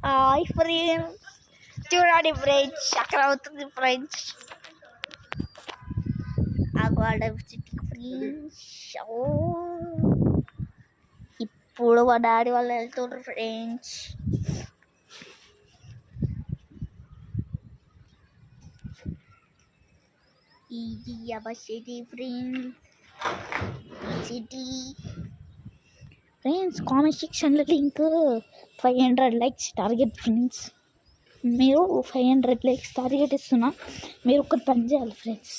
Hi friends, చూడండి friends, అక్కడ అవుతుంది ఫ్రెండ్స్. ఇప్పుడు మా డాడీ వాళ్ళు వెళ్తున్నారు ఫ్రెండ్స్. ఇది అవ city friends, city friends. Comment సెక్షన్లో లింక్ 500 లైక్స్ టార్గెట్ ఫ్రెండ్స్. మీరు 500 లైక్స్ టార్గెట్ ఇస్తున్నా. మీరు ఒకటి పని చేయాలి ఫ్రెండ్స్.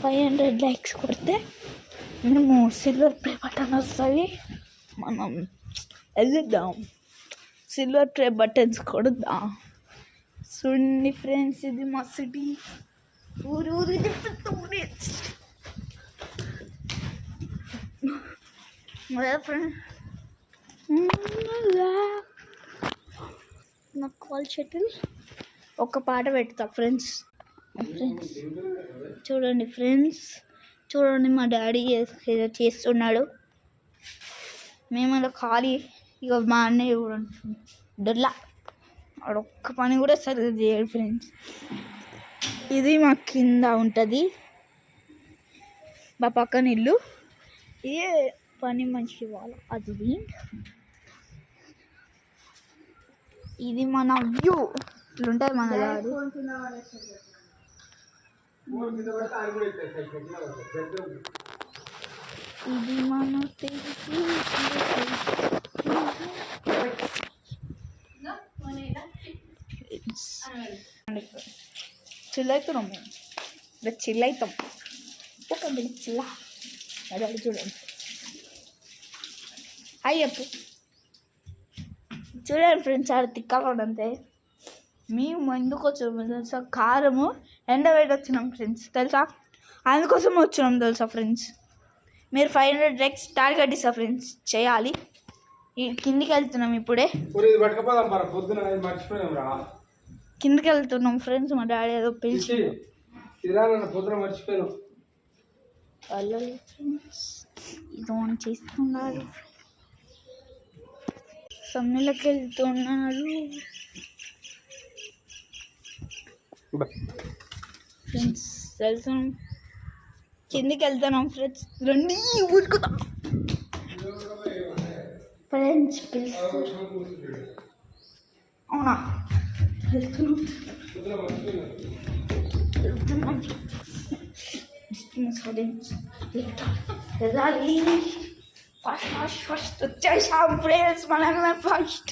500 లైక్స్ కొడితే మేము సిల్వర్ ప్లే బటన్ వస్తుంది, మనం వెళ్దాం. సిల్వర్ ప్లే బటన్స్ కొడుద్దాం. చూడండి ఫ్రెండ్స్, ఇది మా సిటీ. ఊరు ఫ్రెండ్స్. ఫ్రెండ్స్ నాకు కాల్ షటిల్ ఒక పాట పెడతా ఫ్రెండ్స్. చూడండి ఫ్రెండ్స్, చూడండి మా డాడీ ఏదో చేస్తున్నాడు. మేము అలా ఖాళీ. ఇక మా అన్నయ్య చూడండి డొల్లా, వాడు ఒక్క పని కూడా సరిగ్గా చేయడు ఫ్రెండ్స్. ఇది మా కింద ఉంటుంది, మా పక్కన ఇల్లు. ఇదే పని మనిషి వాళ్ళ అది. ఇది మన వ్యూ. ఇట్లుంటుంది మన దారి. ఇది మన చిల్ అవుతున్నాం మేము. చిల్ అవుతాం ఒక చిల్ల. అదే చూడండి. అయ్యప్పు చూడండి ఫ్రెండ్స్, ఆడ తిక్కాలంతే. మేము ఎందుకు వచ్చాము తెలుసా? కారము ఎండబెట్టి వచ్చినాం ఫ్రెండ్స్ తెలుసా, అందుకోసం వచ్చినాం తెలుసా ఫ్రెండ్స్. మీరు 500 లైక్స్ టార్గెట్ ఇస్తా ఫ్రెండ్స్, చేయాలి. కిందికి వెళ్తున్నాం ఇప్పుడే, కిందికి వెళ్తున్నాం ఫ్రెండ్స్. మా డాడీ ఏదో పిలిచి ఇది ఆన్ చేస్తున్నాడు. సమ్మెలకి వెళ్తున్నాడు ఫ్రెండ్స్. వెళ్తున్నాం, కిందికి వెళ్తున్నాం ఫ్రెండ్స్. రండి ఊరుకుదా ఫ్రెండ్స్. అవునా, వెళ్తున్నాం. వెళ్ళాలి. ఫస్ట్ వచ్చేసాం ఫ్రెండ్స్, మనమే ఫస్ట్.